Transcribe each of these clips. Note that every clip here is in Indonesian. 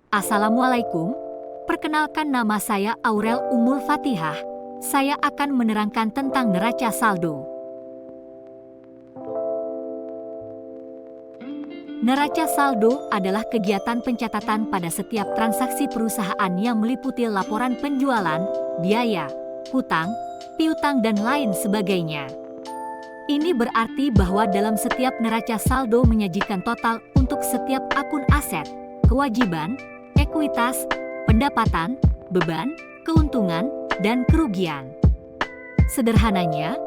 Assalamualaikum, perkenalkan nama saya Aurel Ummul Fatihah. Saya akan menerangkan tentang neraca saldo. Neraca saldo adalah kegiatan pencatatan pada setiap transaksi perusahaan yang meliputi laporan penjualan, biaya, hutang, piutang dan lain sebagainya. Ini berarti bahwa dalam setiap neraca saldo menyajikan total untuk setiap akun aset, kewajiban, ekuitas, pendapatan, beban, keuntungan, dan kerugian. Sederhananya,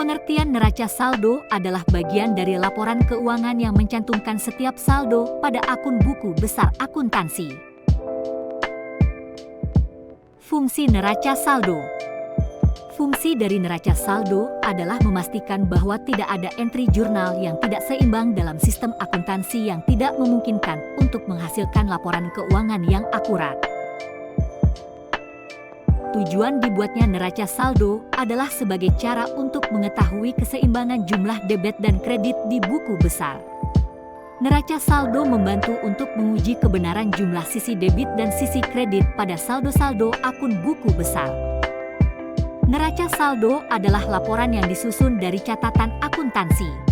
pengertian neraca saldo adalah bagian dari laporan keuangan yang mencantumkan setiap saldo pada akun buku besar akuntansi. Fungsi neraca saldo. Fungsi dari neraca saldo adalah memastikan bahwa tidak ada entry jurnal yang tidak seimbang dalam sistem akuntansi yang tidak memungkinkan untuk menghasilkan laporan keuangan yang akurat. Tujuan dibuatnya neraca saldo adalah sebagai cara untuk mengetahui keseimbangan jumlah debit dan kredit di buku besar. Neraca saldo membantu untuk menguji kebenaran jumlah sisi debit dan sisi kredit pada saldo-saldo akun buku besar. Neraca saldo adalah laporan yang disusun dari catatan akuntansi.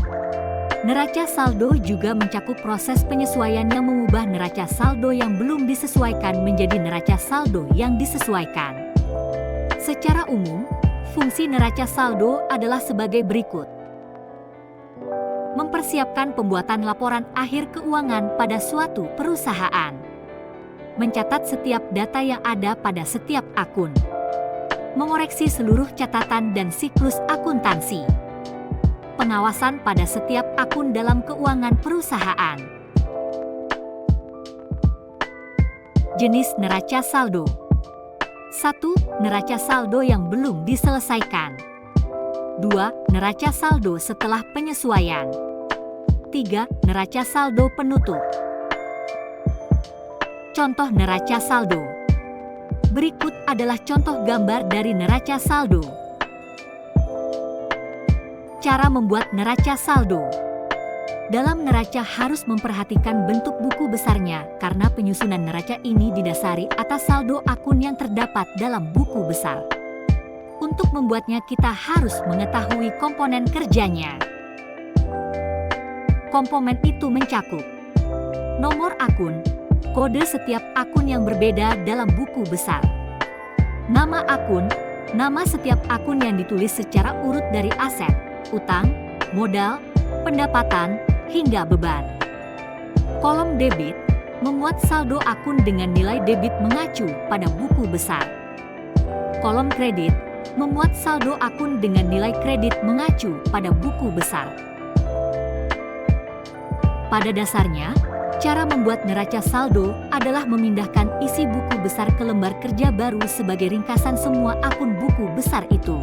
Neraca saldo juga mencakup proses penyesuaian yang mengubah neraca saldo yang belum disesuaikan menjadi neraca saldo yang disesuaikan. Secara umum, fungsi neraca saldo adalah sebagai berikut. Mempersiapkan pembuatan laporan akhir keuangan pada suatu perusahaan. Mencatat setiap data yang ada pada setiap akun. Mengoreksi seluruh catatan dan siklus akuntansi. Pengawasan pada setiap akun dalam keuangan perusahaan. Jenis neraca saldo. 1. Neraca saldo yang belum diselesaikan. 2. Neraca saldo setelah penyesuaian. 3. Neraca saldo penutup. Contoh neraca saldo. Berikut adalah contoh gambar dari neraca saldo. Cara membuat neraca saldo. Dalam neraca harus memperhatikan bentuk buku besarnya karena penyusunan neraca ini didasari atas saldo akun yang terdapat dalam buku besar. Untuk membuatnya kita harus mengetahui komponen kerjanya. Komponen itu mencakup nomor akun, kode setiap akun yang berbeda dalam buku besar. Nama akun, nama setiap akun yang ditulis secara urut dari aset, utang, modal, pendapatan, hingga beban. Kolom debit, memuat saldo akun dengan nilai debit mengacu pada buku besar. Kolom kredit, memuat saldo akun dengan nilai kredit mengacu pada buku besar. Pada dasarnya, cara membuat neraca saldo adalah memindahkan isi buku besar ke lembar kerja baru sebagai ringkasan semua akun buku besar itu.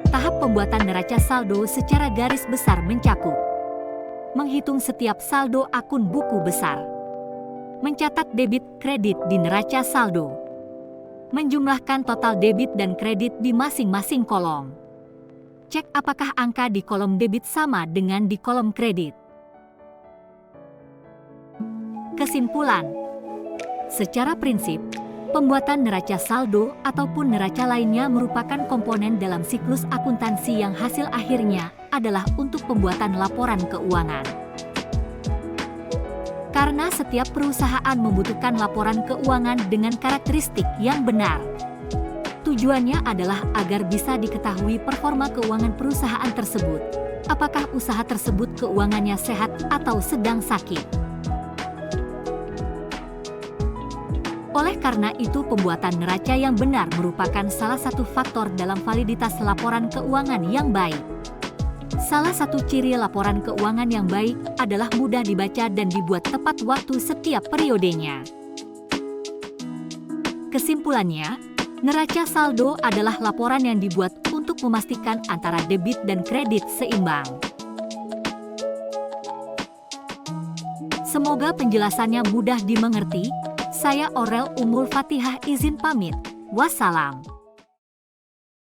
Tahap pembuatan neraca saldo secara garis besar mencakup menghitung setiap saldo akun buku besar, mencatat debit kredit di neraca saldo, menjumlahkan total debit dan kredit di masing-masing kolom, cek apakah angka di kolom debit sama dengan di kolom kredit. Kesimpulan, secara prinsip, pembuatan neraca saldo ataupun neraca lainnya merupakan komponen dalam siklus akuntansi yang hasil akhirnya adalah untuk pembuatan laporan keuangan. Karena setiap perusahaan membutuhkan laporan keuangan dengan karakteristik yang benar. Tujuannya adalah agar bisa diketahui performa keuangan perusahaan tersebut, apakah usaha tersebut keuangannya sehat atau sedang sakit. Oleh karena itu, pembuatan neraca yang benar merupakan salah satu faktor dalam validitas laporan keuangan yang baik. Salah satu ciri laporan keuangan yang baik adalah mudah dibaca dan dibuat tepat waktu setiap periodenya. Kesimpulannya, neraca saldo adalah laporan yang dibuat untuk memastikan antara debit dan kredit seimbang. Semoga penjelasannya mudah dimengerti. Saya Aurel Ummul Fatihah izin pamit. Wassalam.